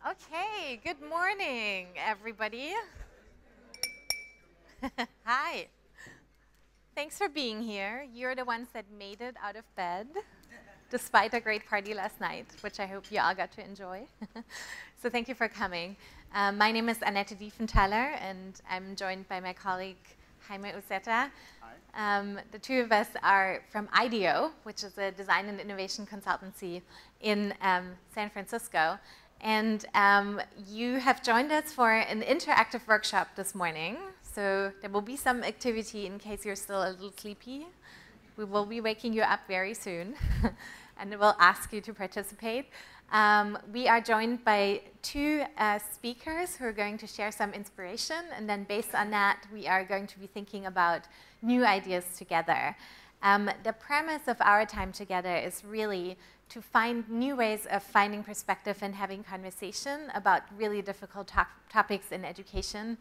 Okay, good morning, everybody. Hi. Thanks for being here. You're the ones that made it out of bed, despite a great party last night, which I hope you all got to enjoy. So thank you for coming. My name is Annette Diefenthaler, and I'm joined by my colleague, Jaime Uceta. The two of us are from IDEO, which is a design and innovation consultancy in San Francisco. And you have joined us for an interactive workshop this morning. So there will be some activity in case you're still a little sleepy. We will be waking you up very soon, and we'll ask you to participate. We are joined by two speakers who are going to share some inspiration, and then based on that, we are going to be thinking about new ideas together. The premise of our time together is really to find new ways of finding perspective and having conversation about really difficult topics in education.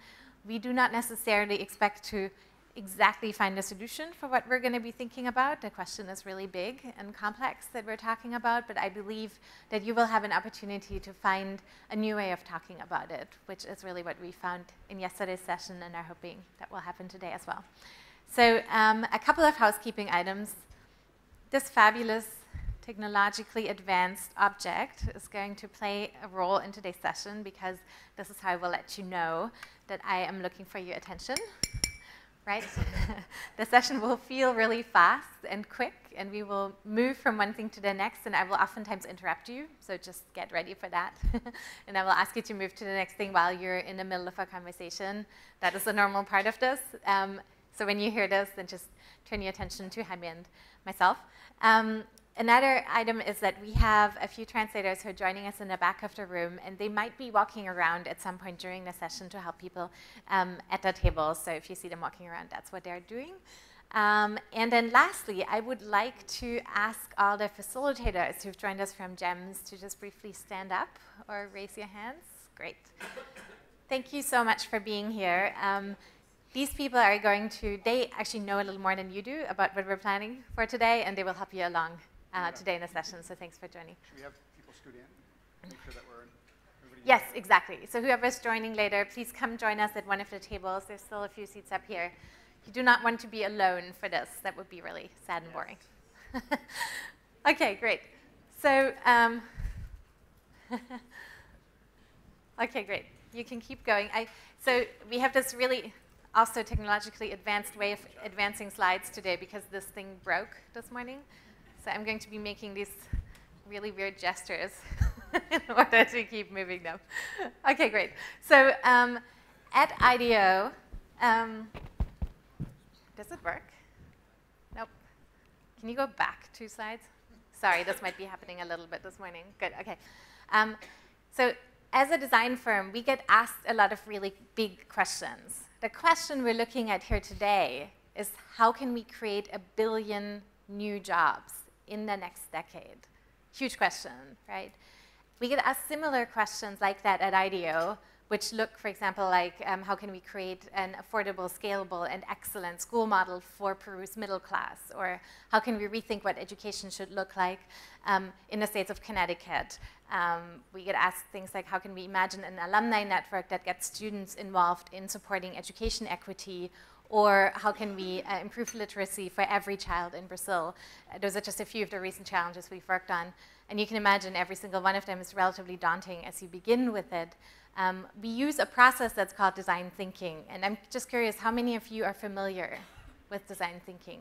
We do not necessarily expect to exactly find a solution for what we're going to be thinking about. The question is really big and complex that we're talking about, but I believe that you will have an opportunity to find a new way of talking about it, which is really what we found in yesterday's session and are hoping that will happen today as well. So a couple of housekeeping items. This fabulous technologically advanced object is going to play a role in today's session because this is how I will let you know that I am looking for your attention, right? The session will feel really fast and quick, and we will move from one thing to the next, and I will oftentimes interrupt you, so just get ready for that. And I will ask you to move to the next thing while you're in the middle of a conversation. That is a normal part of this. So when you hear this, then just turn your attention to Jaime and myself. Another item is that we have a few translators who are joining us in the back of the room, and they might be walking around at some point during the session to help people at the table. So if you see them walking around, that's what they're doing. And then lastly, I would like to ask all the facilitators who've joined us from GEMS to just briefly stand up or raise your hands. Great. Thank you so much for being here. These people are going to, they actually know a little more than you do about what we're planning for today, and they will help you along today in the session, so thanks for joining. Should we have people scoot in? Make sure that we're Yes, exactly. So whoever's joining later, please come join us at one of the tables. There's still a few seats up here. You do not want to be alone for this. That would be really sad and boring. Okay, great. So, okay, great. You can keep going. So we have this really also technologically advanced way of advancing slides today because this thing broke this morning. So I'm going to be making these really weird gestures in order to keep moving them. Okay, great. So at IDEO, does it work? Nope. Can you go back 2 slides? Sorry, this might be happening a little bit this morning. Good, okay. So as a design firm, we get asked a lot of really big questions. The question we're looking at here today is how can we create 1 billion new jobs in the next decade? Huge question, right? We get asked similar questions like that at IDEO, which look, for example, like how can we create an affordable, scalable, and excellent school model for Peru's middle class? Or how can we rethink what education should look like in the states of Connecticut? We get asked things like how can we imagine an alumni network that gets students involved in supporting education equity? Or how can we improve literacy for every child in Brazil? Those are just a few of the recent challenges we've worked on. And you can imagine every single one of them is relatively daunting as you begin with it. We use a process that's called design thinking. And I'm just curious, how many of you are familiar with design thinking?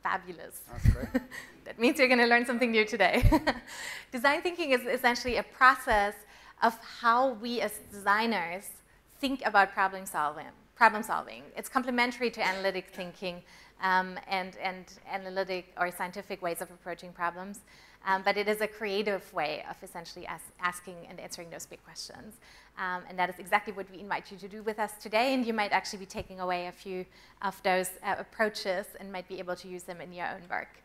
Fabulous. That's great. That means you're going to learn something new today. Design thinking is essentially a process of how we as designers think about problem solving. It's complementary to analytic thinking and analytic or scientific ways of approaching problems, but it is a creative way of essentially asking and answering those big questions. And that is exactly what we invite you to do with us today, and you might actually be taking away a few of those approaches and might be able to use them in your own work.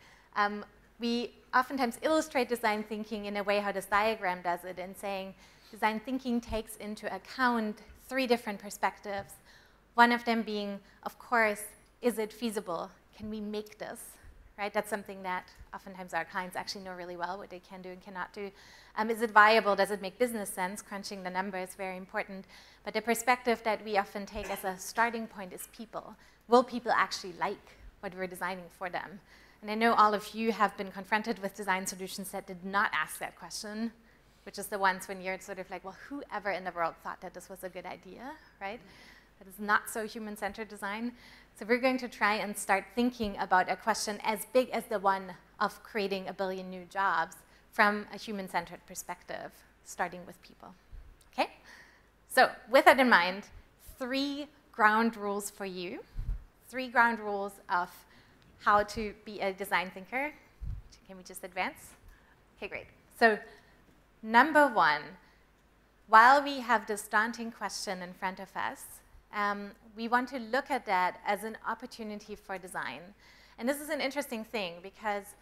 We oftentimes illustrate design thinking in a way how this diagram does it, in saying design thinking takes into account 3 different perspectives. One of them being, of course, is it feasible? Can we make this? right? That's something that oftentimes our clients actually know really well, what they can do and cannot do. Is it viable? Does it make business sense? Crunching the numbers is very important. But the perspective that we often take as a starting point is people. Will people actually like what we're designing for them? And I know all of you have been confronted with design solutions that did not ask that question, which is the ones when you're sort of like, well, whoever in the world thought that this was a good idea, right? That is not so human-centered design. So we're going to try and start thinking about a question as big as the one of creating 1 billion new jobs from a human-centered perspective, starting with people, okay? So with that in mind, 3 ground rules for you, 3 ground rules of how to be a design thinker. Can we just advance? Okay, great. So number 1, while we have this daunting question in front of us, we want to look at that as an opportunity for design. And this is an interesting thing because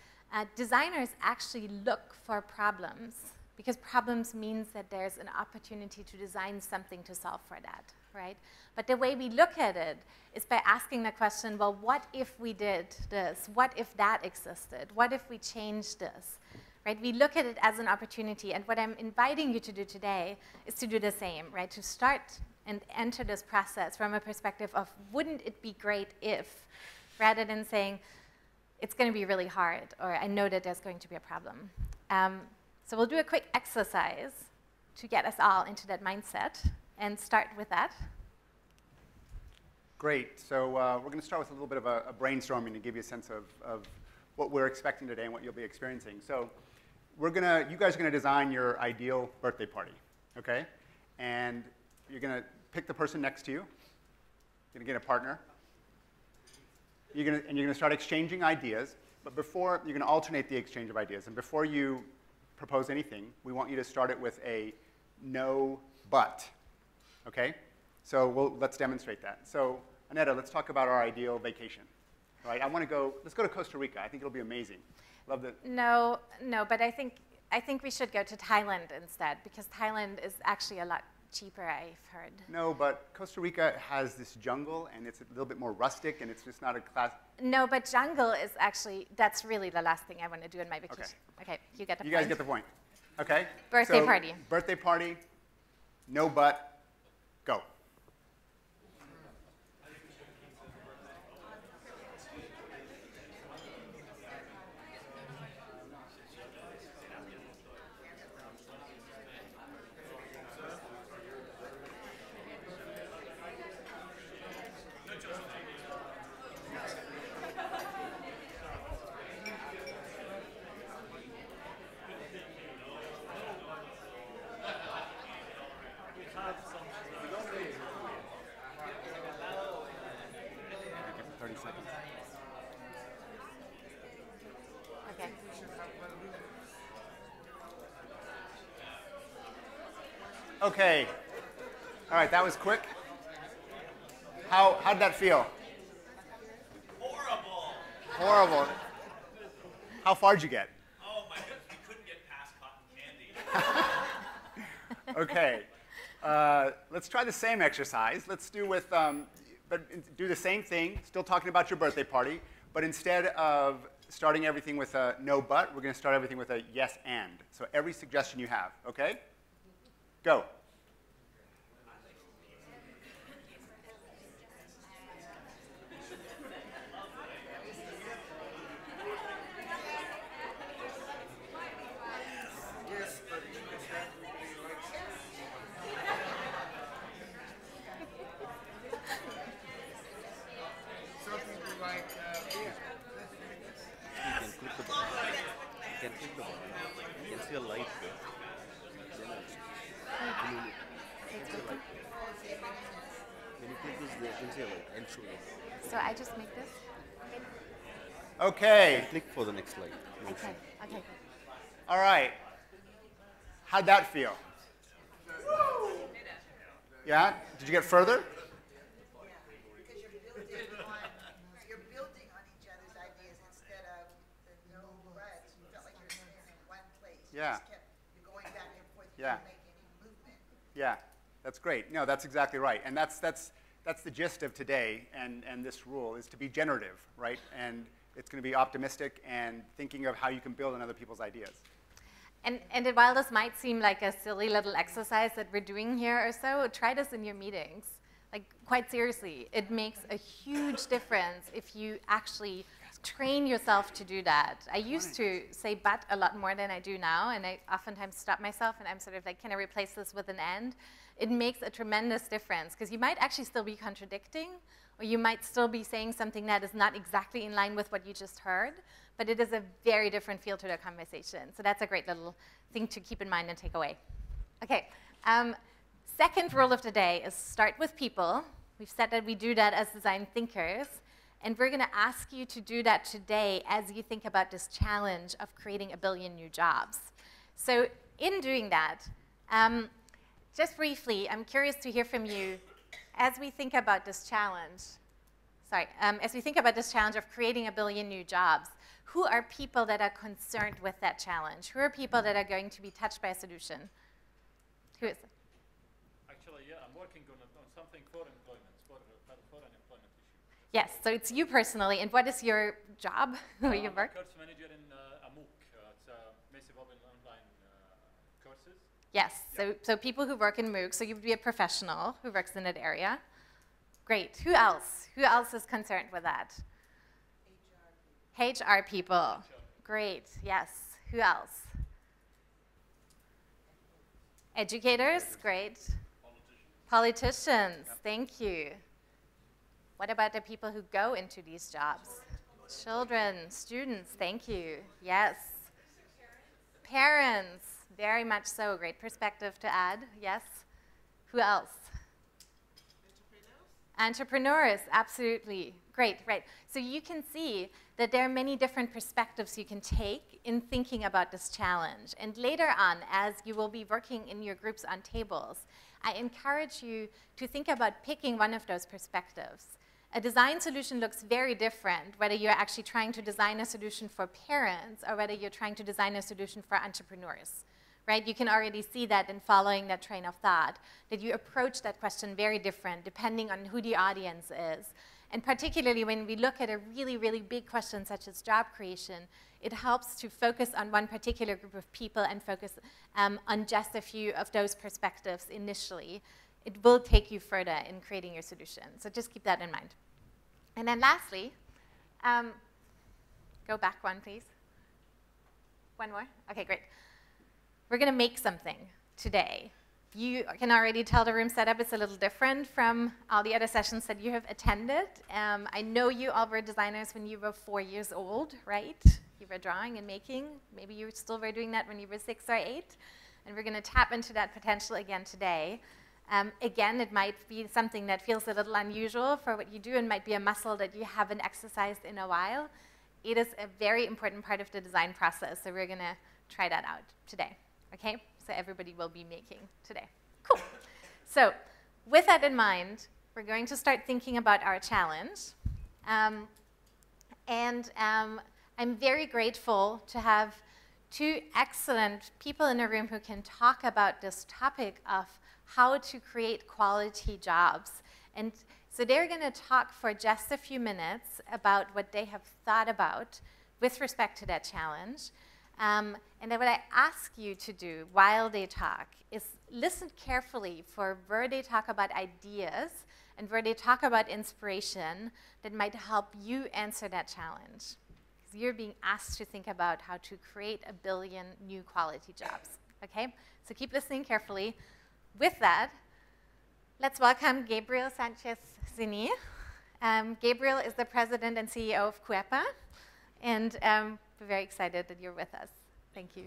designers actually look for problems because problems means that there's an opportunity to design something to solve for that, right? But the way we look at it is by asking the question, well, what if we did this? What if that existed? What if we changed this? Right? We look at it as an opportunity, and what I'm inviting you to do today is to do the same, right? To start and enter this process from a perspective of, wouldn't it be great if, rather than saying, it's going to be really hard, or I know that there's going to be a problem. So we'll do a quick exercise to get us all into that mindset, and start with that. Great. So we're going to start with a little bit of a brainstorming to give you a sense of what we're expecting today and what you'll be experiencing. So you guys are going to design your ideal birthday party, okay? And you're going to pick the person next to you. You're going to get a partner. You're going to start exchanging ideas. But before, you're going to alternate the exchange of ideas. And before you propose anything, we want you to start it with a no but, okay? So let's demonstrate that. So Annetta, let's talk about our ideal vacation. All right, let's go to Costa Rica. I think it'll be amazing. Love that. No, but I think we should go to Thailand instead, because Thailand is actually a lot cheaper, I've heard. No, but Costa Rica has this jungle, and it's a little bit more rustic, and it's just not a class. No, but jungle is actually, that's really the last thing I want to do in my vacation. Okay, you get the point. You guys get the point. Okay? Birthday party. Birthday party, no but, go. Okay. Okay. All right, that was quick. How'd that feel? Horrible. Horrible. How far'd you get? Oh my goodness, we couldn't get past cotton candy. Okay. Let's try the same exercise. Let's do with, but do the same thing, still talking about your birthday party, but instead of starting everything with a no but, we're going to start everything with a yes and. So every suggestion you have, okay? Go. So I just make this? Okay. Click for the next slide. Okay. All right. How'd that feel? Yeah? Did you get further? Because you're building on each other's ideas instead of the no but. You felt like you were staying in one place. Yeah. You're going back and forth. You Yeah. don't make any movement. Yeah, that's great. No, that's exactly right. And that's the gist of today and this rule is to be generative, right? And It's going to be optimistic and thinking of how you can build on other people's ideas. And while this might seem like a silly little exercise that we're doing here or so, try this in your meetings. Like, quite seriously, it makes a huge difference if you actually train yourself to do that. I used to say but a lot more than I do now, and I oftentimes stop myself and I'm sort of like, can I replace this with an and? It makes a tremendous difference, because you might actually still be contradicting, or you might still be saying something that is not exactly in line with what you just heard, but it is a very different feel to the conversation. So that's a great little thing to keep in mind and take away. Okay, second rule of the day is start with people. We've said that we do that as design thinkers, and we're gonna ask you to do that today as you think about this challenge of creating 1 billion new jobs. So in doing that, just briefly, I'm curious to hear from you as we think about this challenge. As we think about this challenge of creating 1 billion new jobs, who are people that are concerned with that challenge? Who are people that are going to be touched by a solution? Who is it? Actually, yeah, I'm working on something for employment, for an employment issue. Yes, so it's you personally, and what is your job? Where you work? I'm a course manager in a MOOC. It's a massive open online courses. Yes, Yeah. so people who work in MOOC, so you would be a professional who works in that area. Great, who else? Who else is concerned with that? HR people. Great, yes. Who else? Educators, great. Politicians, thank you. What about the people who go into these jobs? Children, students, thank you. Yes. Parents, very much so. Great perspective to add, yes. Who else? Entrepreneurs, absolutely. Great, right. So you can see that there are many different perspectives you can take in thinking about this challenge. And later on, as you will be working in your groups on tables, I encourage you to think about picking one of those perspectives. A design solution looks very different, whether you're actually trying to design a solution for parents or whether you're trying to design a solution for entrepreneurs. Right? You can already see that in following that train of thought, that you approach that question very different depending on who the audience is. And particularly when we look at a really, really big question such as job creation, it helps to focus on one particular group of people and focus on just a few of those perspectives initially. It will take you further in creating your solution. So just keep that in mind. And then lastly, go back one, please. One more? Okay, great. We're going to make something today. You can already tell the room setup is a little different from all the other sessions that you have attended. I know you all were designers when you were 4 years old, right? You were drawing and making. Maybe you still were doing that when you were 6 or 8. And we're going to tap into that potential again today. Again, it might be something that feels a little unusual for what you do and might be a muscle that you haven't exercised in a while. It is a very important part of the design process, so we're going to try that out today. Okay, so everybody will be making today. Cool. So with that in mind, we're going to start thinking about our challenge. I'm very grateful to have 2 excellent people in the room who can talk about this topic of how to create quality jobs. And so they're going to talk for just a few minutes about what they have thought about with respect to that challenge. And then what I ask you to do while they talk is listen carefully for where they talk about ideas and where they talk about inspiration that might help you answer that challenge. Because you're being asked to think about how to create 1 billion new quality jobs. Okay? So keep listening carefully. With that, let's welcome Gabriel Sanchez Zinny. Gabriel is the president and CEO of Kuepa. And we're very excited that you're with us. Thank you.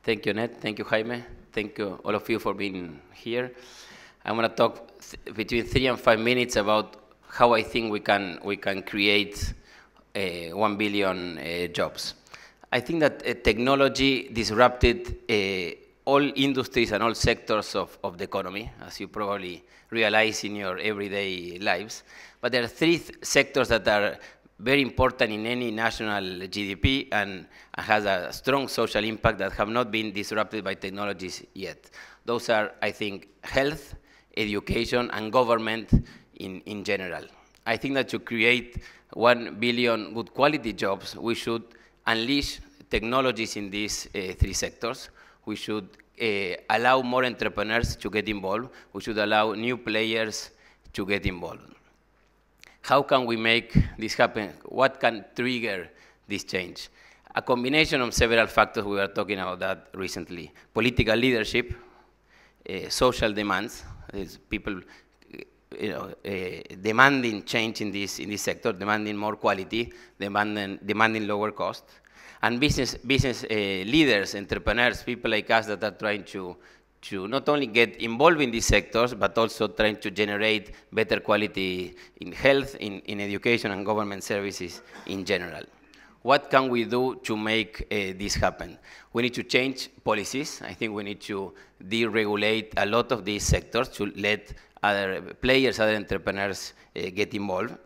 Thank you, Annette. Thank you, Jaime. Thank you, all of you, for being here. I'm going to talk between 3 and 5 minutes about how I think we can create 1 billion jobs. I think that technology disrupted all industries and all sectors of the economy, as you probably realize in your everyday lives. But there are 3 sectors that are very important in any national GDP and has a strong social impact that have not been disrupted by technologies yet. Those are, I think, health, education, and government in general. I think that to create 1 billion good quality jobs, we should unleash technologies in these 3 sectors. We should allow more entrepreneurs to get involved. We should allow new players to get involved. How can we make this happen? What can trigger this change? A combination of several factors. We were talking about that recently. Political leadership, social demands, people demanding change in this sector, demanding more quality, demanding lower cost, and business leaders, entrepreneurs, people like us that are trying to not only get involved in these sectors, but also trying to generate better quality in health, in education, and government services in general. What can we do to make this happen? We need to change policies. I think we need to deregulate a lot of these sectors to let other players, other entrepreneurs get involved.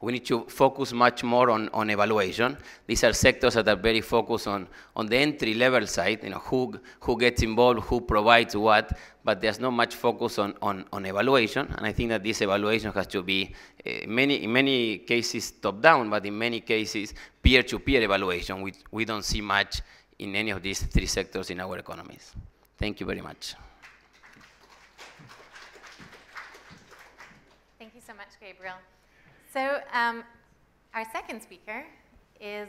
We need to focus much more on evaluation. These are sectors that are very focused on the entry-level side, who gets involved, who provides what, but there's not much focus on evaluation. And I think that this evaluation has to be, in many cases, top-down, but in many cases, peer-to-peer evaluation. We don't see much in any of these 3 sectors in our economies. Thank you very much. Thank you so much, Gabriel. So our second speaker is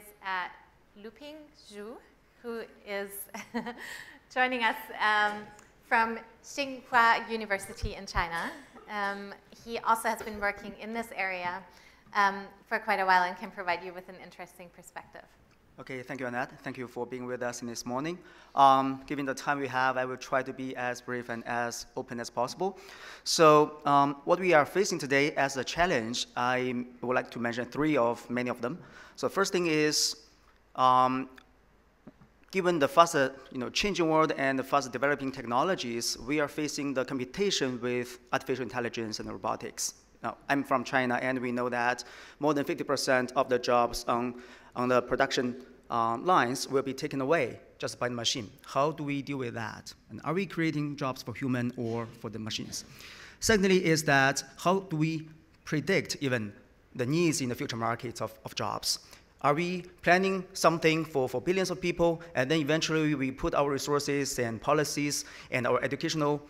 Luping Zhu, who is joining us from Tsinghua University in China. He also has been working in this area for quite a while and can provide you with an interesting perspective. Okay, thank you, Annette. Thank you for being with us this morning. Given the time we have, I will try to be as brief and as open as possible. So what we are facing today as a challenge, I would like to mention 3 of many of them. So first thing is, given the fast changing world and the fast developing technologies, we are facing the competition with artificial intelligence and robotics. Now, I'm from China, and we know that more than 50% of the jobs on the production lines will be taken away just by the machine. How do we deal with that? And are we creating jobs for human or for the machines? Secondly is that how do we predict even the needs in the future markets of jobs? Are we planning something for billions of people, and then eventually we put our resources and policies and our educational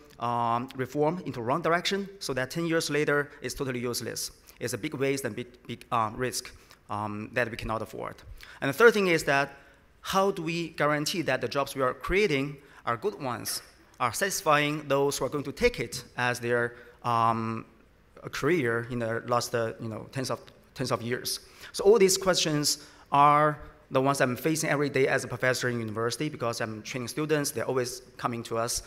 reform into the wrong direction so that 10 years later it's totally useless? It's a big waste and big risk that we cannot afford. And the third thing is that how do we guarantee that the jobs we are creating are good ones, are satisfying those who are going to take it as their career in the last tens of years? So all these questions are the ones I'm facing every day as a professor in university, because I'm training students. They're always coming to us.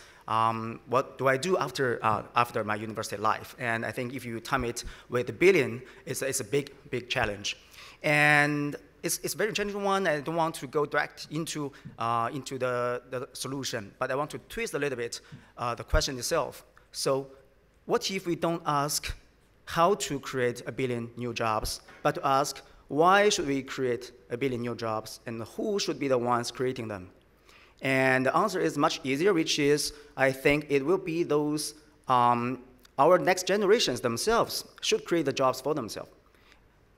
What do I do after my university life? And I think if you time it with a billion, it's a big challenge. And it's a very challenging one. I don't want to go direct into the solution, but I want to twist a little bit the question itself. So what if we don't ask how to create a billion new jobs, but to ask why should we create a billion new jobs, and who should be the ones creating them? And the answer is much easier, which is I think it will be those, our next generations themselves should create the jobs for themselves.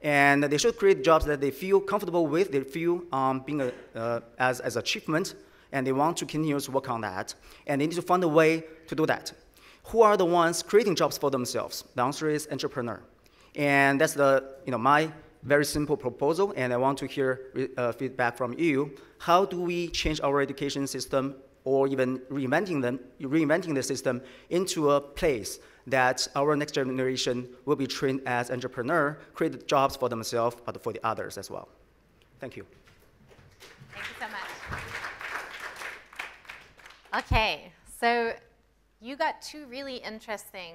And they should create jobs that they feel comfortable with, they feel being as achievement, and they want to continue to work on that. And they need to find a way to do that. Who are the ones creating jobs for themselves? The answer is entrepreneur. And that's my very simple proposal, and I want to hear feedback from you. How do we change our education system, or even reinventing the system into a place that our next generation will be trained as entrepreneur, create jobs for themselves, but for the others as well? Thank you. Thank you so much. Okay, so you got 2 really interesting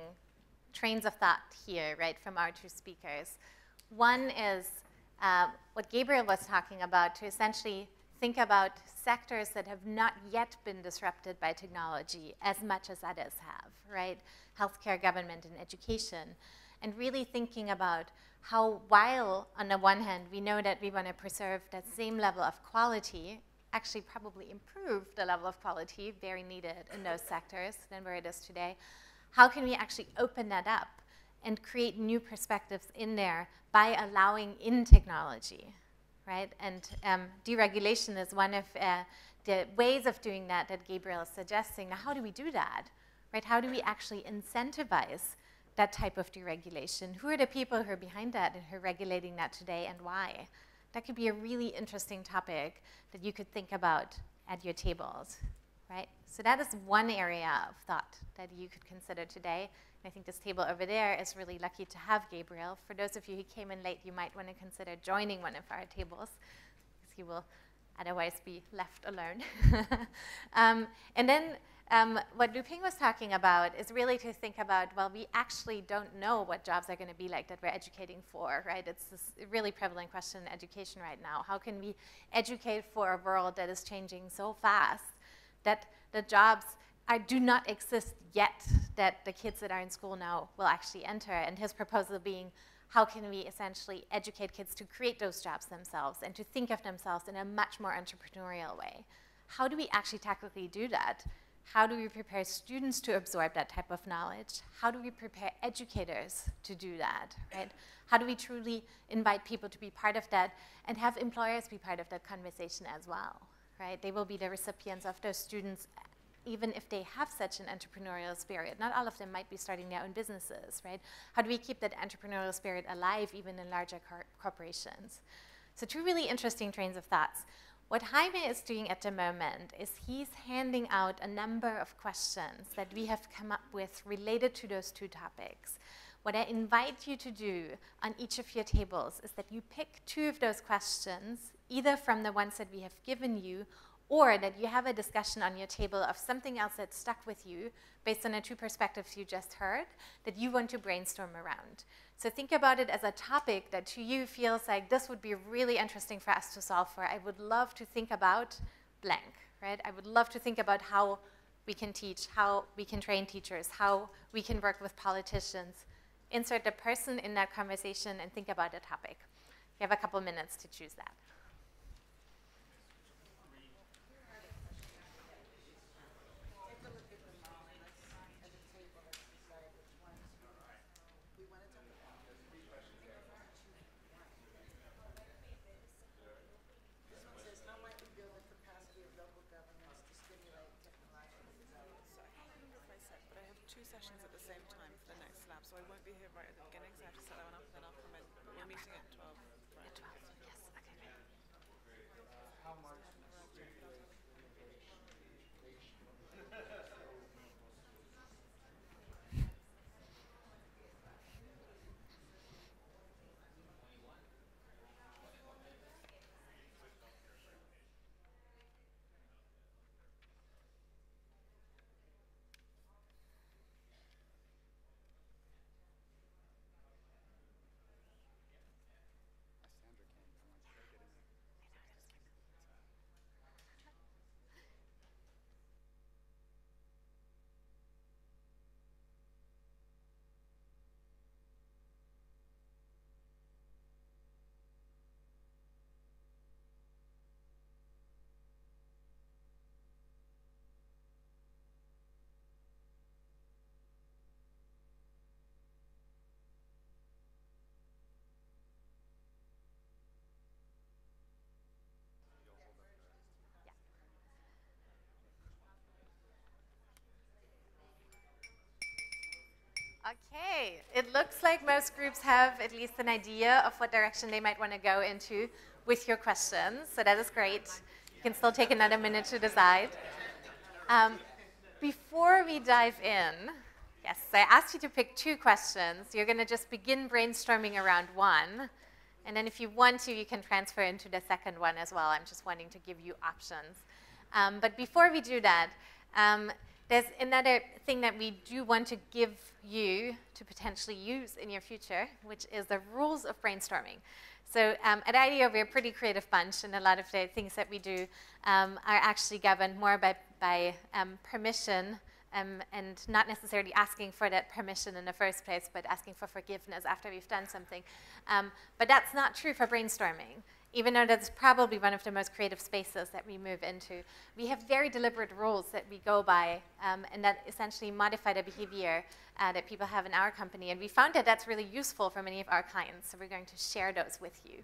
trains of thought here, right, from our 2 speakers. One is what Gabriel was talking about, to essentially think about sectors that have not yet been disrupted by technology as much as others have, right? Healthcare, government, and education. and really thinking about how, while on the one hand we know that we want to preserve that same level of quality, actually probably improve the level of quality very needed in those sectors than where it is today, how can we actually open that up and create new perspectives in there by allowing in technology, right? And deregulation is one of the ways of doing that that Gabriel is suggesting. Now, how do we do that, right? How do we actually incentivize that type of deregulation? Who are the people who are behind that and who are regulating that today, and why? That could be a really interesting topic that you could think about at your tables, right? So that is one area of thought that you could consider today. And I think this table over there is really lucky to have Gabriel. For those of you who came in late, you might want to consider joining one of our tables, because you will otherwise be left alone. And then what Luping was talking about is really to think about, well, we actually don't know what jobs are going to be like that we're educating for, right? It's this really prevalent question in education right now. How can we educate for a world that is changing so fast that the jobs do not exist yet, that the kids that are in school now will actually enter? And his proposal being, how can we essentially educate kids to create those jobs themselves and to think of themselves in a much more entrepreneurial way? How do we actually tactically do that? How do we prepare students to absorb that type of knowledge? How do we prepare educators to do that, right? How do we truly invite people to be part of that and have employers be part of that conversation as well, right? They will be the recipients of those students, even if they have such an entrepreneurial spirit. Not all of them might be starting their own businesses, right? How do we keep that entrepreneurial spirit alive even in larger corporations? So two really interesting trains of thoughts. What Jaime is doing at the moment is he's handing out a number of questions that we have come up with related to those two topics. What I invite you to do on each of your tables is that you pick two of those questions, either from the ones that we have given you, or that you have a discussion on your table of something else that stuck with you based on the two perspectives you just heard that you want to brainstorm around. So think about it as a topic that to you feels like this would be really interesting for us to solve for. I would love to think about blank, right? I would love to think about how we can teach, how we can train teachers, how we can work with politicians. Insert the person in that conversation and think about a topic. You have a couple minutes to choose that. Sessions at the same time for the next lab, so I won't be here right at the beginning, so I have to set that one up, then I'll come in. We're meeting at 12. Right? At 12, yes, okay. How much? Okay, it looks like most groups have at least an idea of what direction they might want to go into with your questions, so that is great. You can still take another minute to decide. Before we dive in, yes, I asked you to pick two questions. You're going to just begin brainstorming around one, and then if you want to, you can transfer into the second one as well. I'm just wanting to give you options. But before we do that, there's another thing that we do want to give you to potentially use in your future, which is the rules of brainstorming. So at IDEO, we're a pretty creative bunch, and a lot of the things that we do are actually governed more by permission and not necessarily asking for that permission in the first place, but asking for forgiveness after we've done something. But that's not true for brainstorming. Even though that's probably one of the most creative spaces that we move into, we have very deliberate rules that we go by, and that essentially modify the behavior that people have in our company. And we found that that's really useful for many of our clients, so we're going to share those with you.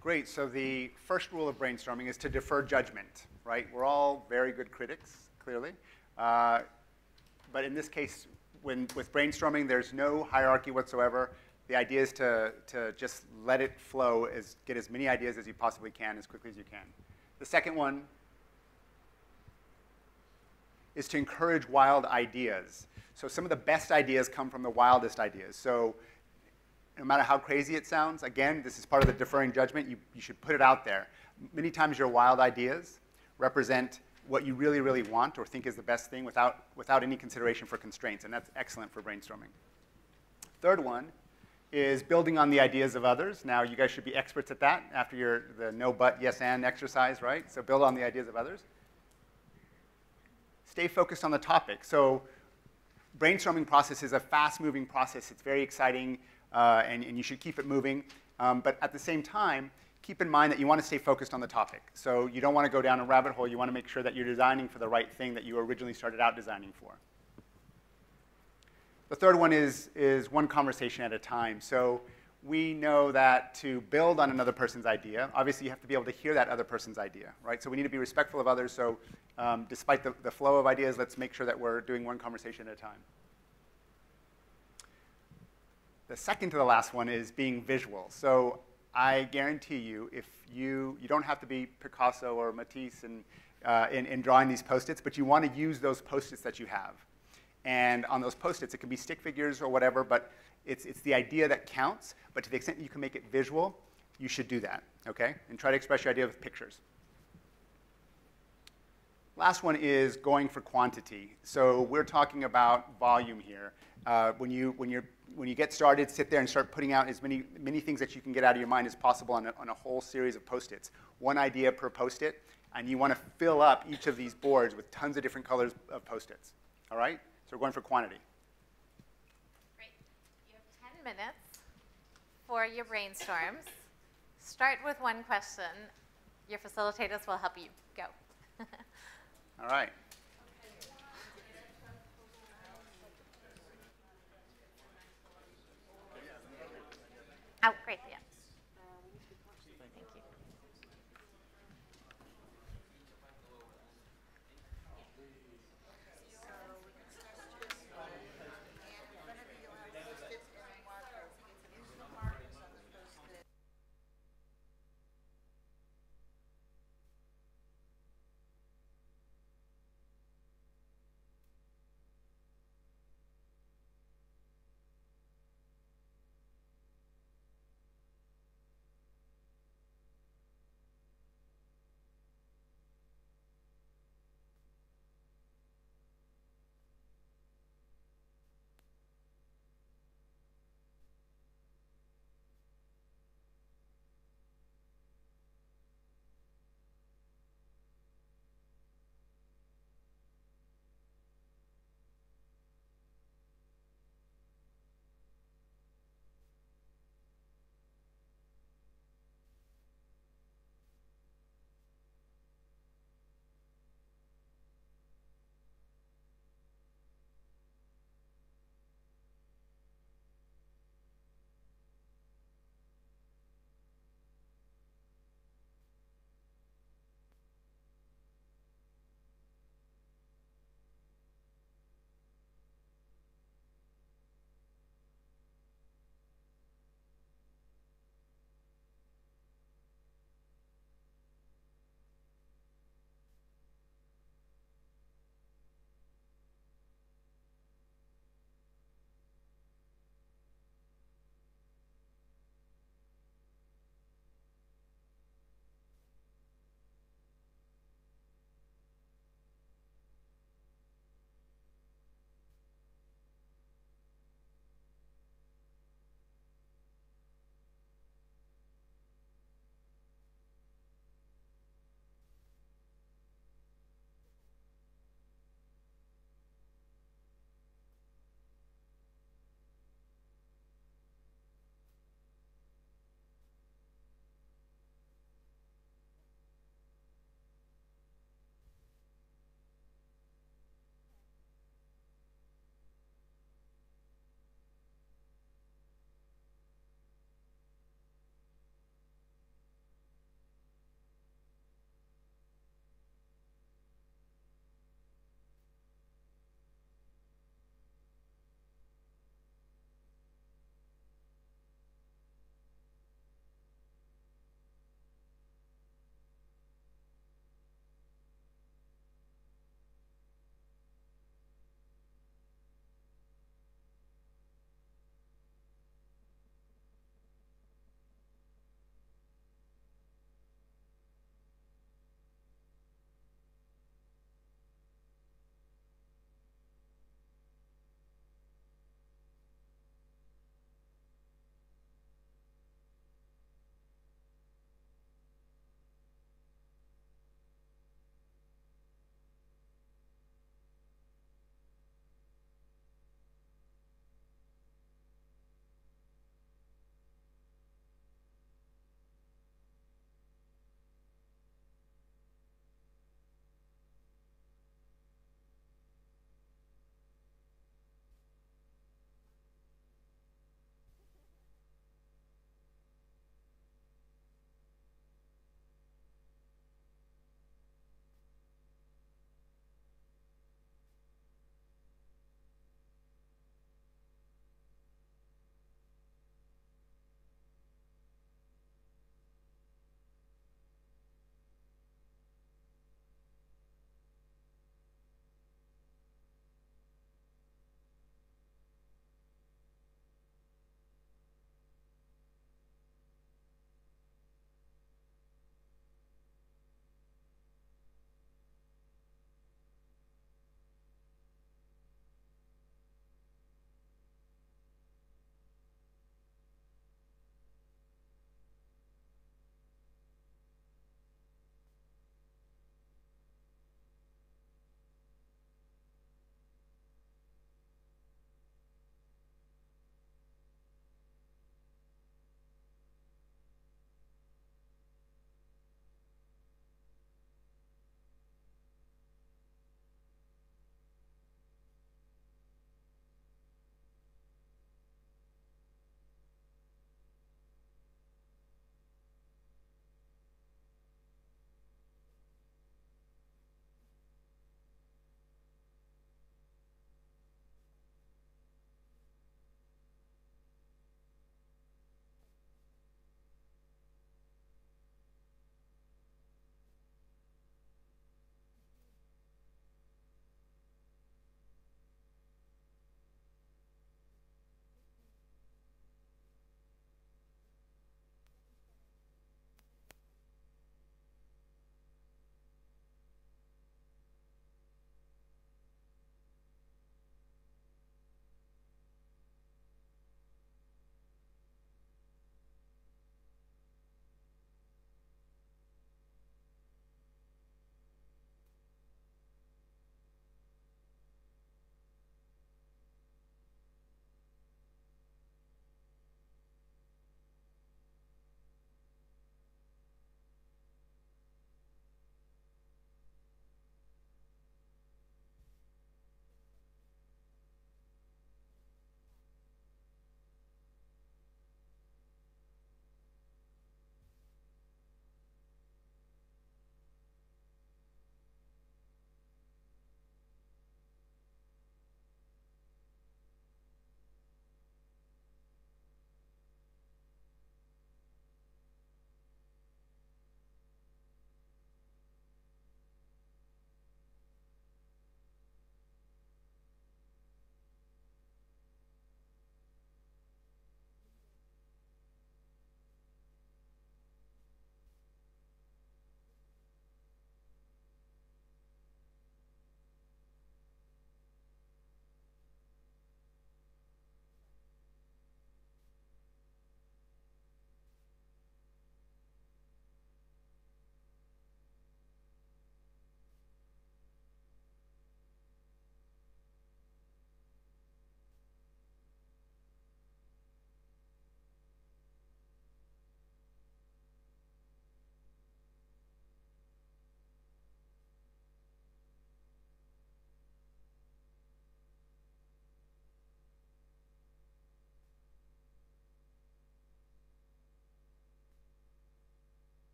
Great, so the first rule of brainstorming is to defer judgment, right? We're all very good critics, clearly. But in this case, with brainstorming, there's no hierarchy whatsoever. The idea is to just let it flow, get as many ideas as you possibly can, as quickly as you can. The second one is to encourage wild ideas. So some of the best ideas come from the wildest ideas. So no matter how crazy it sounds, again, this is part of the deferring judgment, you should put it out there. Many times your wild ideas represent what you really, really want or think is the best thing without any consideration for constraints, and that's excellent for brainstorming. Third one is building on the ideas of others. Now, you guys should be experts at that after the no but, yes and exercise, right? So build on the ideas of others. Stay focused on the topic. So brainstorming process is a fast-moving process. It's very exciting, and you should keep it moving. But at the same time, keep in mind that you want to stay focused on the topic. So you don't want to go down a rabbit hole. You want to make sure that you're designing for the right thing that you originally started out designing for. The third one is one conversation at a time. So we know that to build on another person's idea, obviously you have to be able to hear that other person's idea, right? So we need to be respectful of others. So despite the flow of ideas, let's make sure that we're doing one conversation at a time. The second to the last one is being visual. So I guarantee you, if you don't have to be Picasso or Matisse in drawing these Post-its, but you want to use those Post-its that you have. And on those Post-its, it can be stick figures or whatever, but it's the idea that counts. But to the extent that you can make it visual, you should do that, okay? And try to express your idea with pictures. Last one is going for quantity. So we're talking about volume here. When you get started, sit there and start putting out as many things that you can get out of your mind as possible on a whole series of Post-its. One idea per Post-it, and you want to fill up each of these boards with tons of different colors of Post-its, all right? So we're going for quantity. Great. You have 10 minutes for your brainstorms. Start with one question. Your facilitators will help you. Go. All right. Oh, great, yeah. Thank you.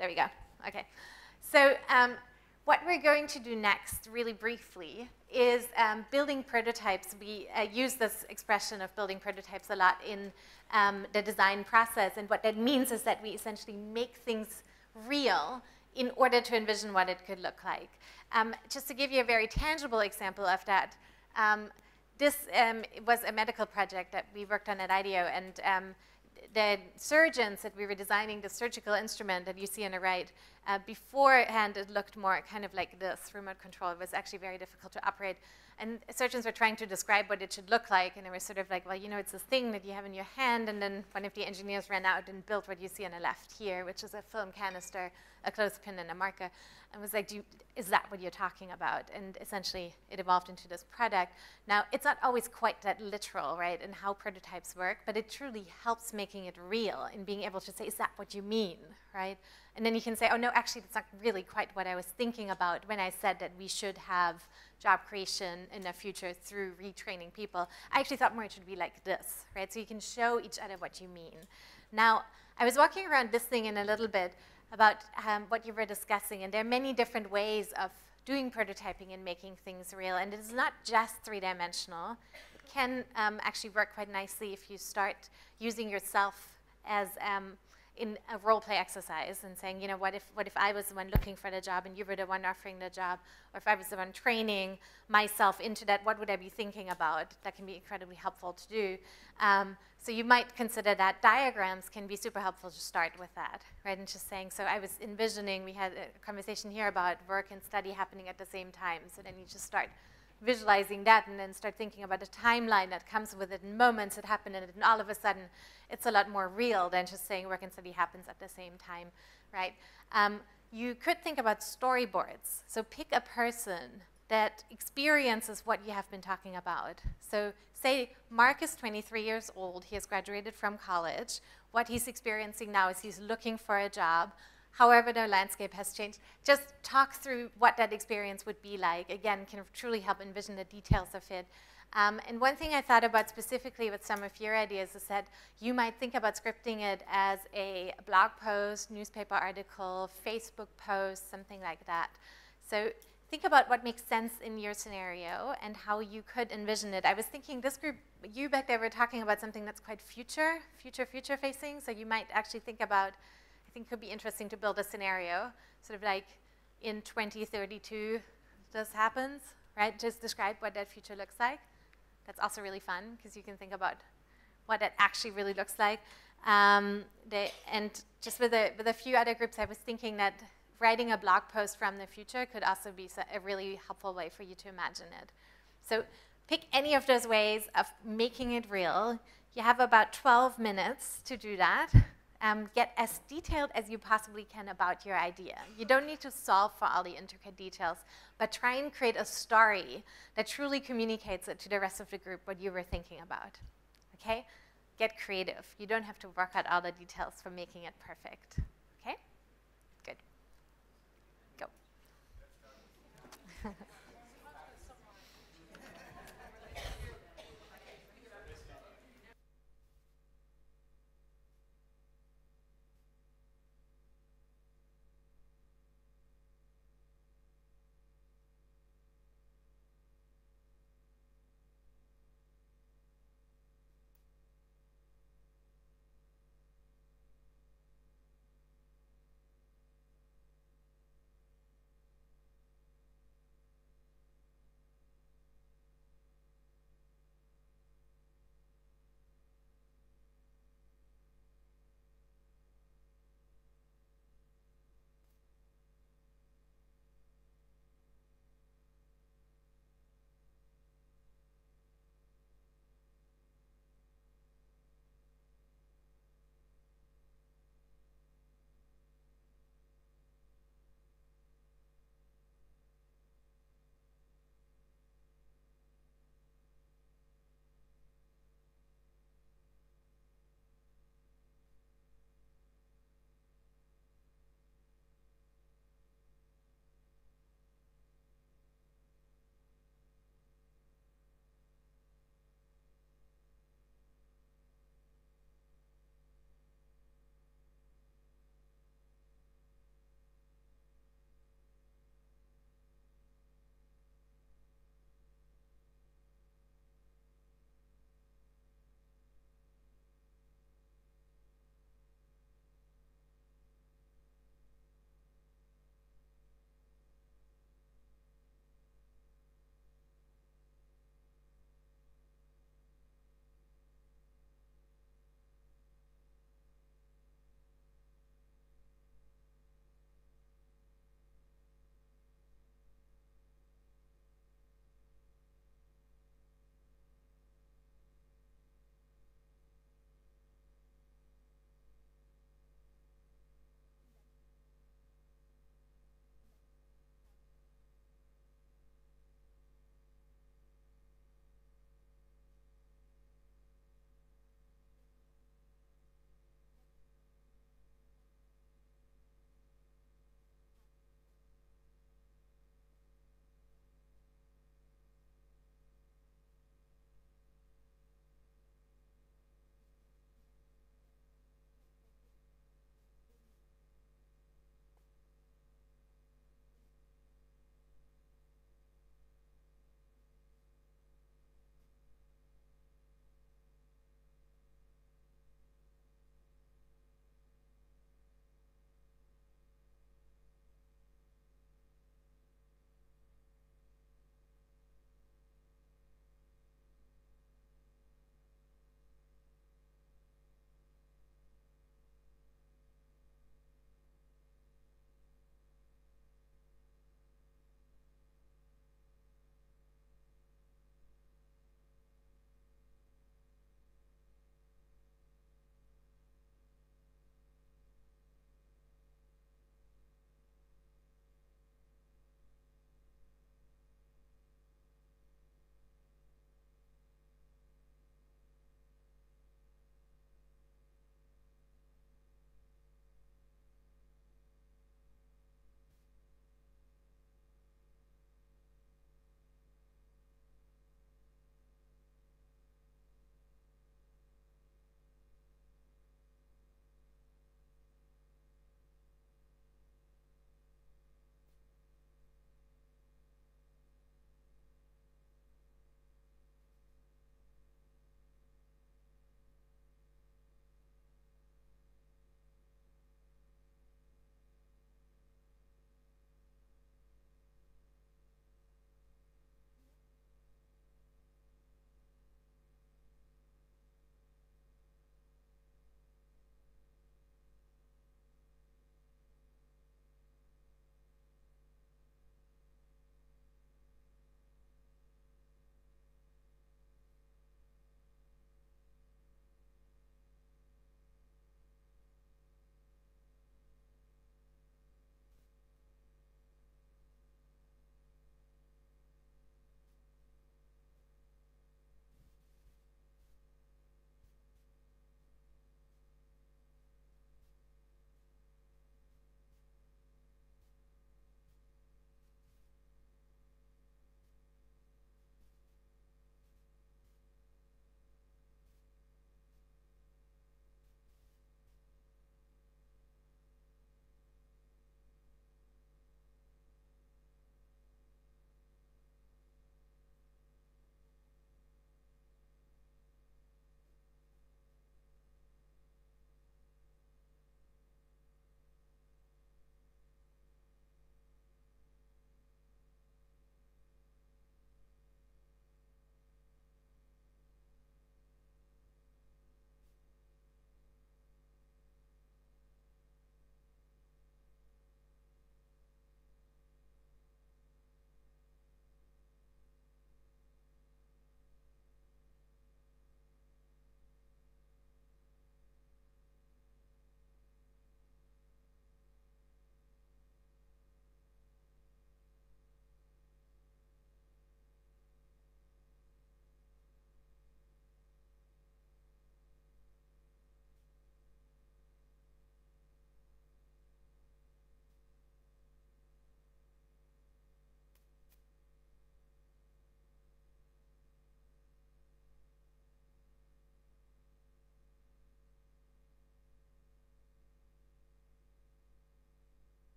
There we go. Okay. So what we're going to do next, really briefly, is building prototypes. We use this expression of building prototypes a lot in the design process. And what that means is that we essentially make things real in order to envision what it could look like. Just to give you a very tangible example of that, this was a medical project that we worked on at IDEO, and the surgeons that we were designing the surgical instrument that you see on the right, beforehand it looked more kind of like this, remote control. It was actually very difficult to operate. And surgeons were trying to describe what it should look like, and they were sort of like, well, you know, it's this thing that you have in your hand, and then one of the engineers ran out and built what you see on the left here, which is a film canister, a clothespin, and a marker, and was like, is that what you're talking about? And essentially, it evolved into this product. Now, it's not always quite that literal, right, in how prototypes work, but it truly helps making it real in being able to say, is that what you mean, right? And then you can say, oh, no, actually, that's not really quite what I was thinking about when I said that we should have job creation in the future through retraining people. I actually thought more it should be like this, right? So you can show each other what you mean. Now, I was walking around this thing in a little bit about what you were discussing, and there are many different ways of doing prototyping and making things real, and it is not just three-dimensional. It can actually work quite nicely if you start using yourself as in a role-play exercise and saying, you know, what if I was the one looking for the job and you were the one offering the job, or if I was the one training myself into that, what would I be thinking about? That can be incredibly helpful to do. So you might consider that diagrams can be super helpful to start with that, right? And just saying, so I was envisioning, we had a conversation here about work and study happening at the same time, so then you just start visualizing that and then start thinking about a timeline that comes with it and moments that happen in it, and all of a sudden it's a lot more real than just saying work and study happens at the same time, right? You could think about storyboards. So pick a person that experiences what you have been talking about. So say Mark is 23 years old, he has graduated from college. What he's experiencing now is he's looking for a job. However, the landscape has changed. Just talk through what that experience would be like. Again, can truly help envision the details of it. And one thing I thought about specifically with some of your ideas is that you might think about scripting it as a blog post, newspaper article, Facebook post, something like that. So think about what makes sense in your scenario and how you could envision it. I was thinking this group, you back there were talking about something that's quite future facing. So you might actually think about, I think it could be interesting to build a scenario, sort of like in 2032 this happens, right? Just describe what that future looks like. That's also really fun because you can think about what that actually really looks like. And just with a few other groups, I was thinking that writing a blog post from the future could also be a really helpful way for you to imagine it. So pick any of those ways of making it real. You have about 12 minutes to do that. Get as detailed as you possibly can about your idea. You don't need to solve for all the intricate details, but try and create a story that truly communicates it to the rest of the group what you were thinking about, okay? Get creative. You don't have to work out all the details for making it perfect, okay? Good. Go.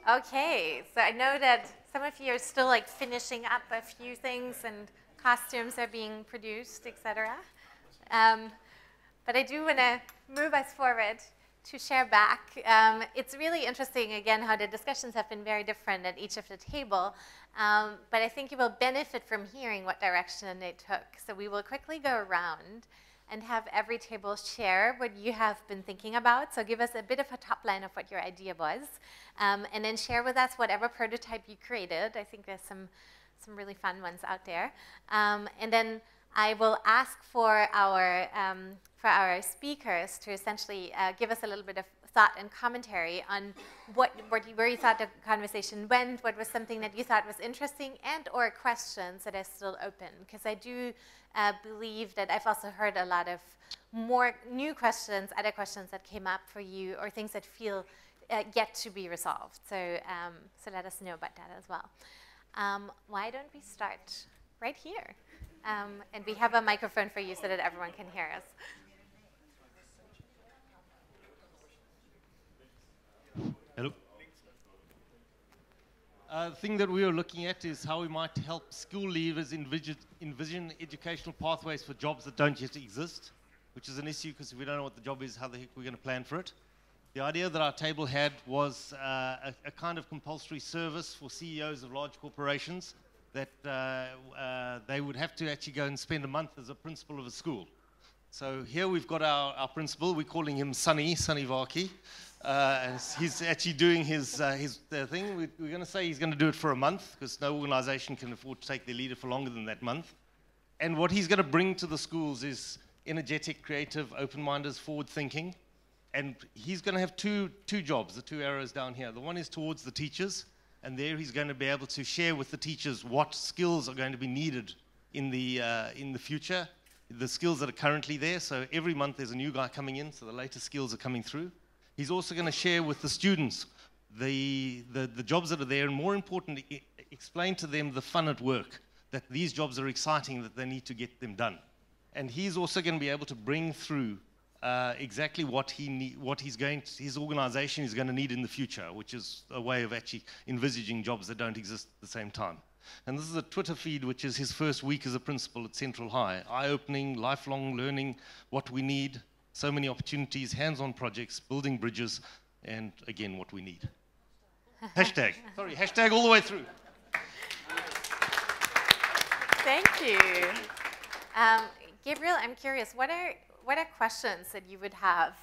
Okay, so I know that some of you are still like finishing up a few things and costumes are being produced, etc. But I do want to move us forward to share back. It's really interesting, again, how the discussions have been very different at each of the table. But I think you will benefit from hearing what direction they took. So we will quickly go around and have every table share what you have been thinking about. So give us a bit of a top line of what your idea was. And then share with us whatever prototype you created. I think there's some really fun ones out there. And then I will ask for our speakers to essentially give us a little bit of thought and commentary on where you thought the conversation went, what was something that you thought was interesting, and or questions that are still open. Because I do believe that I've also heard a lot of more new questions, other questions that came up for you, or things that feel yet to be resolved. So, so let us know about that as well. Why don't we start right here? And we have a microphone for you so that everyone can hear us. Hello. The thing that we are looking at is how we might help school leavers envision educational pathways for jobs that don't yet exist, which is an issue because if we don't know what the job is, how the heck we're going to plan for it. The idea that our table had was a kind of compulsory service for CEOs of large corporations that they would have to actually go and spend a month as a principal of a school. So here we've got our principal. We're calling him Sunny Varkey. He's actually doing his thing. We're going to say he's going to do it for a month because no organization can afford to take their leader for longer than that month. And what he's going to bring to the schools is energetic, creative, open-minded, forward-thinking. And he's going to have two jobs, the two arrows down here. The one is towards the teachers. And there he's going to be able to share with the teachers what skills are going to be needed in the future, the skills that are currently there. So every month there's a new guy coming in, so the latest skills are coming through. He's also going to share with the students the jobs that are there, and more importantly, explain to them the fun at work, that these jobs are exciting, that they need to get them done. And he's also going to be able to bring through exactly what his organization is going to need in the future, which is a way of actually envisaging jobs that don't exist at the same time. And this is a Twitter feed, which is his first week as a principal at Central High. Eye-opening, lifelong learning, what we need, so many opportunities, hands-on projects, building bridges, and again, what we need. Hashtag. Sorry, hashtag all the way through. Thank you. Gabriel, I'm curious, what are questions that you would have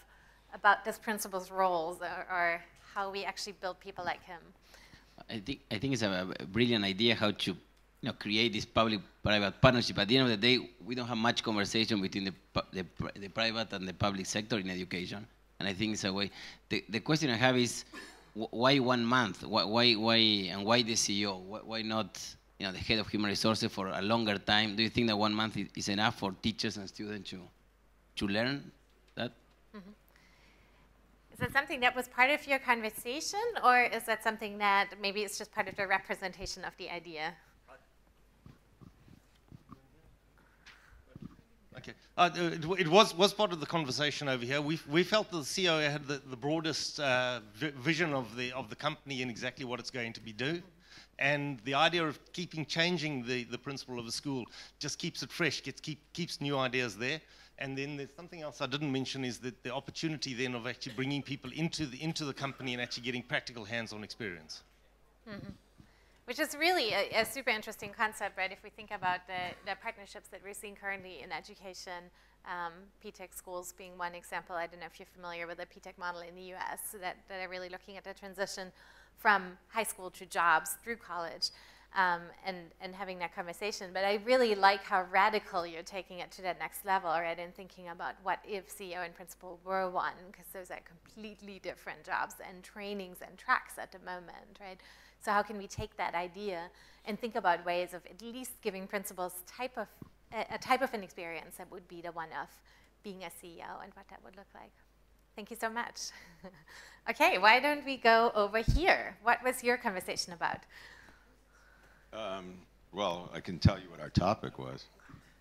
about this principal's roles or how we actually build people like him? I think it's a brilliant idea how to create this public-private partnership. At the end of the day, we don't have much conversation between the private and the public sector in education, and I think it's a way. The question I have is, why 1 month? Why and why the CEO? Why not the head of human resources for a longer time? Do you think that 1 month is enough for teachers and students to learn that? Mm-hmm. Is that something that was part of your conversation, or is that something that maybe it's just part of the representation of the idea? Okay, it was part of the conversation over here. We felt that the CEO had the broadest vision of the company and exactly what it's going to be doing. And the idea of changing the principle of a school just keeps it fresh, keeps new ideas there. And then there's something else I didn't mention is that the opportunity then of actually bringing people into the company and actually getting practical hands-on experience. Mm-hmm. Which is really a super interesting concept, right? If we think about the partnerships that we're seeing currently in education, PTech schools being one example. I don't know if you're familiar with the PTech model in the US that are really looking at the transition from high school to jobs through college. And having that conversation. But I really like how radical you're taking it to that next level, right? And thinking about what if CEO and principal were one, because those are completely different jobs and trainings and tracks at the moment, right? So how can we take that idea and think about ways of at least giving principals a type of an experience that would be the one of being a CEO and what that would look like. Thank you so much. Okay, why don't we go over here? What was your conversation about? Well, I can tell you what our topic was.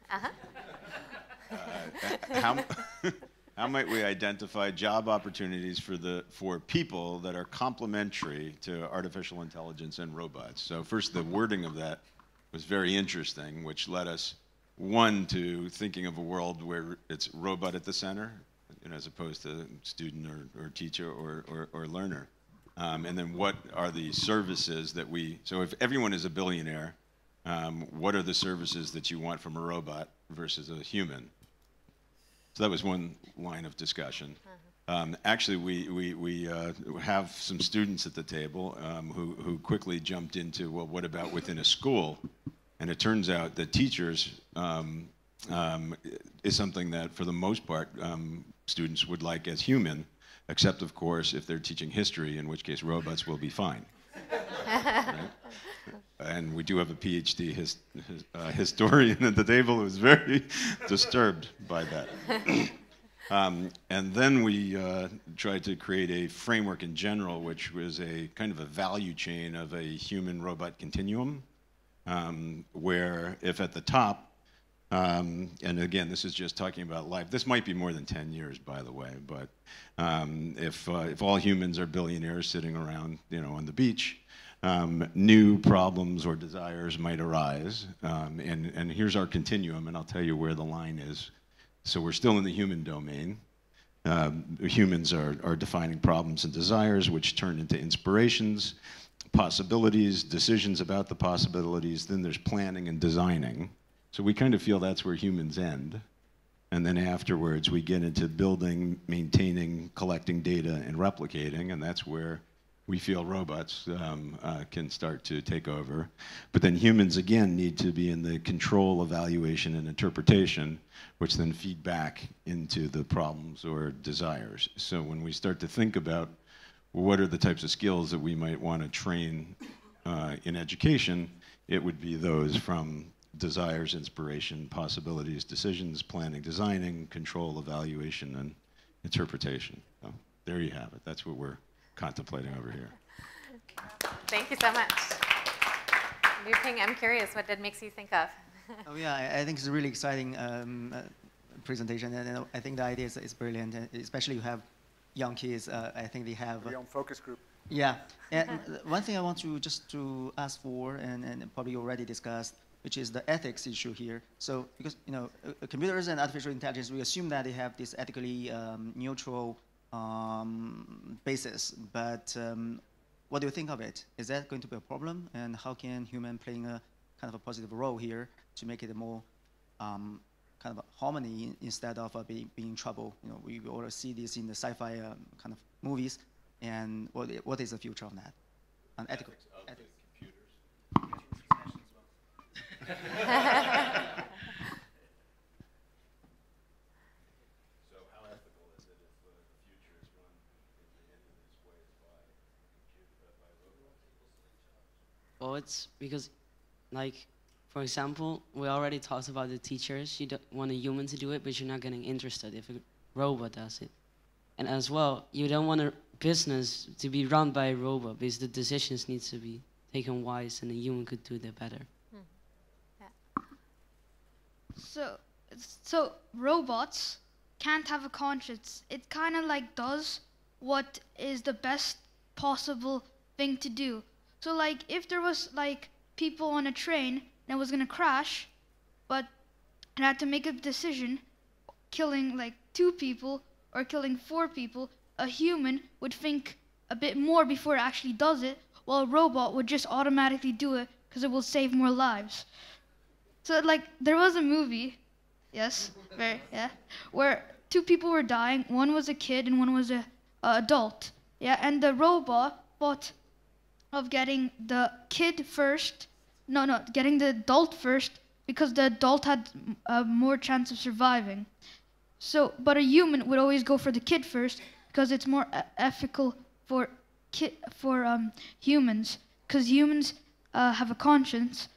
Uh-huh. How how might we identify job opportunities for people that are complementary to artificial intelligence and robots? So first, the wording of that was very interesting, which led us, one, to thinking of a world where it's robot at the center, as opposed to student or teacher or learner. And then what are the services that so if everyone is a billionaire, what are the services that you want from a robot versus a human? So that was one line of discussion. Actually, we have some students at the table who quickly jumped into, well, what about within a school? And it turns out that teachers is something that, for the most part, students would like as human, except, of course, if they're teaching history, in which case robots will be fine. Right? And we do have a PhD historian at the table who was very disturbed by that. And then we tried to create a framework in general, which was a kind of a value chain of a human-robot continuum, where if at the top, and again, this is just talking about life. This might be more than 10 years, by the way, but if all humans are billionaires sitting around, on the beach, new problems or desires might arise. And here's our continuum, and I'll tell you where the line is. So we're still in the human domain. Humans are defining problems and desires, which turn into inspirations, possibilities, decisions about the possibilities. Then there's planning and designing. So we kind of feel that's where humans end. And then afterwards, we get into building, maintaining, collecting data, and replicating, and that's where we feel robots can start to take over. But then humans, again, need to be in the control, evaluation, and interpretation, which then feed back into the problems or desires. So when we start to think about what are the types of skills that we might want to train in education, it would be those from desires, inspiration, possibilities, decisions, planning, designing, control, evaluation, and interpretation. So there you have it. That's what we're contemplating over here. Thank you so much. Luping, I'm curious, what that makes you think of? Oh yeah, I think it's a really exciting presentation, and I think the idea is brilliant, and especially you have young kids. I think they have your own focus group. Yeah, and one thing I want to ask for, and probably already discussed, which is the ethics issue here. So because computers and artificial intelligence, we assume that they have this ethically neutral basis, but what do you think of it? Is that going to be a problem, and how can human playing a kind of a positive role here to make it a more kind of a harmony instead of being in trouble? We already see this in the sci-fi kind of movies, and what is the future on that? On ethical. Ethics of the computers. So how ethical is it if the future is run in this way by robots? Well, it's because, like, for example, we already talked about the teachers. You don't want a human to do it, but you're not getting interested if a robot does it. And as well, you don't want a business to be run by a robot because the decisions need to be taken wise, and a human could do that better. So robots can't have a conscience. It kind of like does what is the best possible thing to do. So like if there was like people on a train and it was gonna crash, but it had to make a decision, killing like 2 people or killing 4 people, a human would think a bit more before it actually does it, while a robot would just automatically do it because it will save more lives. So like there was a movie, yes, where 2 people were dying. One was a kid and one was a adult. Yeah, and the robot thought of getting the kid first. Getting the adult first because the adult had more chance of surviving. So, but a human would always go for the kid first because it's more ethical for humans, because humans have a conscience.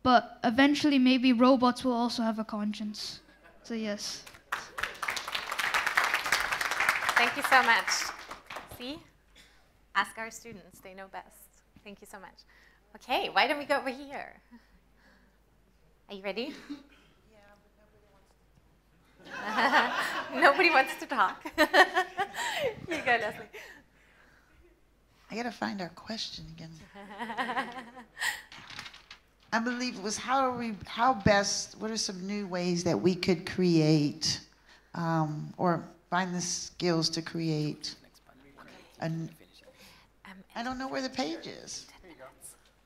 But eventually, maybe robots will also have a conscience. So yes. Thank you so much. See? Ask our students. They know best. Thank you so much. Okay, why don't we go over here? Are you ready? Yeah, but nobody wants to. Nobody wants to talk. You go, Leslie. I gotta find our question again. I believe it was what are some new ways that we could create or find the skills to create I don't know where the page is. There you go.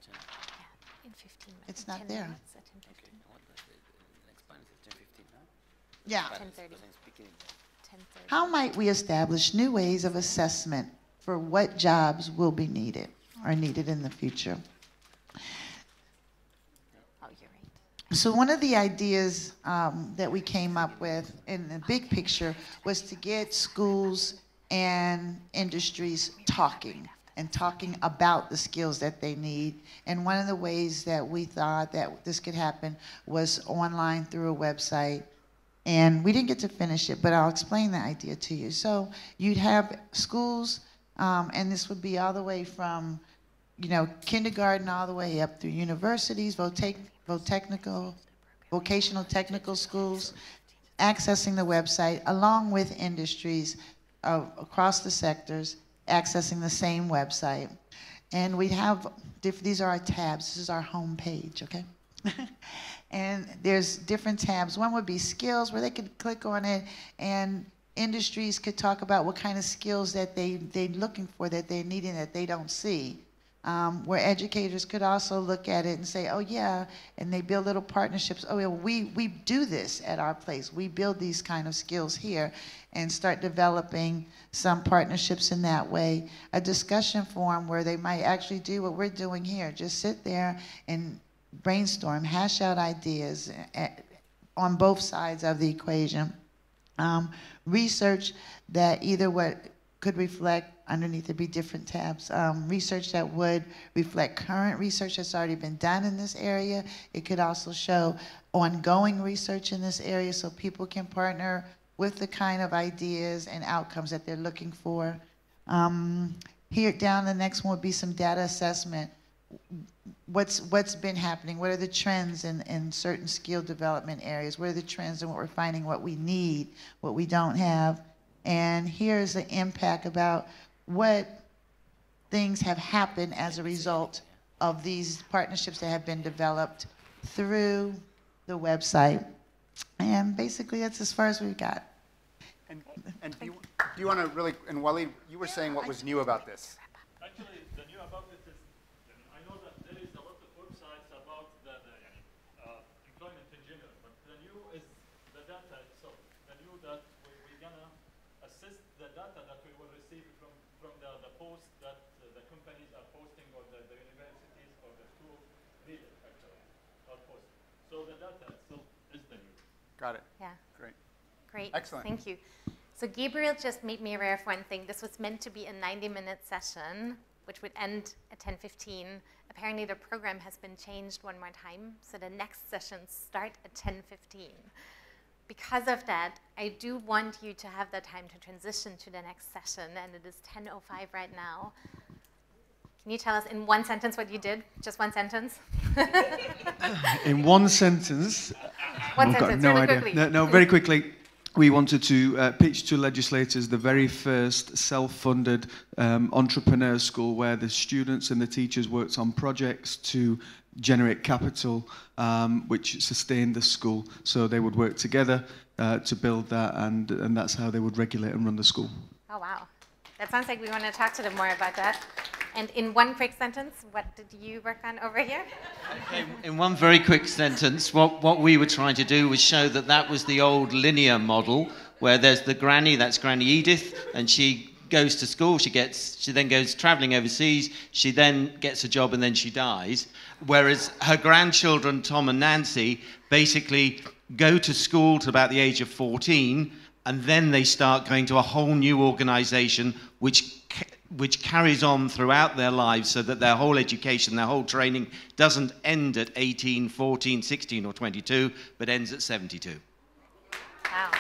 Yeah, in 15 minutes. It's not there. Minutes, at 10:15. Yeah. 10:30. 10:30. How might we establish new ways of assessment for what jobs will be needed or needed in the future? Oh, you're right. So one of the ideas that we came up with in the big picture was to get schools and industries talking about the skills that they need. And one of the ways that we thought that this could happen was online through a website. And we didn't get to finish it, but I'll explain the idea to you. So you'd have schools, and this would be all the way from, kindergarten all the way up through universities, vocational technical schools, accessing the website, along with industries across the sectors, accessing the same website. And we'd have, these are our tabs. This is our home page, okay? And there's different tabs. One would be skills, where they could click on it, and industries could talk about what kind of skills that they're looking for, that they're needing, that they don't see. Where educators could also look at it and say, oh yeah, and they build little partnerships. Oh yeah, we do this at our place. We build these kind of skills here, and start developing some partnerships in that way. A discussion forum where they might actually do what we're doing here. Just sit there and brainstorm, hash out ideas on both sides of the equation. Research that either what could reflect, underneath there'd be different tabs, research that would reflect current research that's already been done in this area. It could also show ongoing research in this area so people can partner with the kind of ideas and outcomes that they're looking for. Here down, the next one would be some data assessment. What's been happening? What are the trends in certain skill development areas? What are the trends in what we're finding, what we need, what we don't have? And here's the impact about what things have happened as a result of these partnerships that have been developed through the website. And basically, that's as far as we've got. And do you want to really, and Waleed, you were saying what was new about this. Actually, the new about it is, I know that there is a lot of websites about the employment in general, but the new is the data itself. The new that we're going to assist the data that we will receive from the posts that the companies are posting, or the universities or the schools read it, actually, are posting. So the data itself is the new. Got it. Yeah. Great. Great. Excellent. Thank you. So Gabriel just made me aware of one thing. This was meant to be a 90-minute session, which would end at 10:15. Apparently the program has been changed one more time, so the next sessions start at 10:15. Because of that, I do want you to have the time to transition to the next session, and it is 10:05 right now. Can you tell us in one sentence what you did? Just one sentence? In one sentence? One sentence, no really idea. quickly. No, very quickly. We wanted to pitch to legislators the very first self-funded entrepreneur school where the students and the teachers worked on projects to generate capital which sustained the school. So they would work together to build that, and that's how they would regulate and run the school. Oh, wow. That sounds like we want to talk to them more about that. And in one quick sentence, what did you work on over here? In one very quick sentence, what we were trying to do was show that that was the old linear model, where there's the granny, that's Granny Edith, and she goes to school, she then goes traveling overseas, she then gets a job, and then she dies. Whereas her grandchildren, Tom and Nancy, basically go to school to about the age of 14, and then they start going to a whole new organization which carries on throughout their lives, so that their whole education, their whole training doesn't end at 18, 14, 16 or 22, but ends at 72. Wow.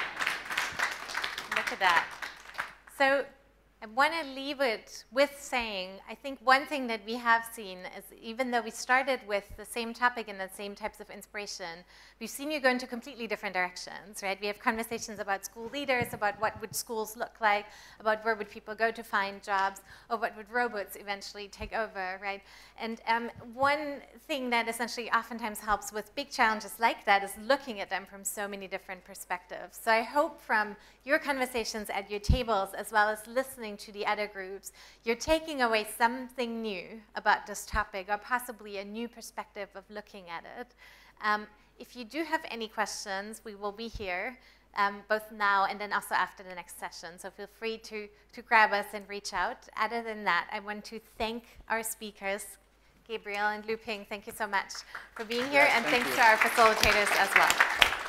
Look at that. So I want to leave it with saying, I think one thing that we have seen is even though we started with the same topic and the same types of inspiration, we've seen you go into completely different directions, right? We have conversations about school leaders, about what would schools look like, about where would people go to find jobs, or what would robots eventually take over, right? And one thing that essentially oftentimes helps with big challenges like that is looking at them from so many different perspectives. So I hope from your conversations at your tables, as well as listening to the other groups, you're taking away something new about this topic, or possibly a new perspective of looking at it. If you do have any questions, we will be here, both now and then also after the next session. So feel free to grab us and reach out. Other than that, I want to thank our speakers, Gabriel and Luping. Thank you so much for being here, and thanks to our facilitators as well.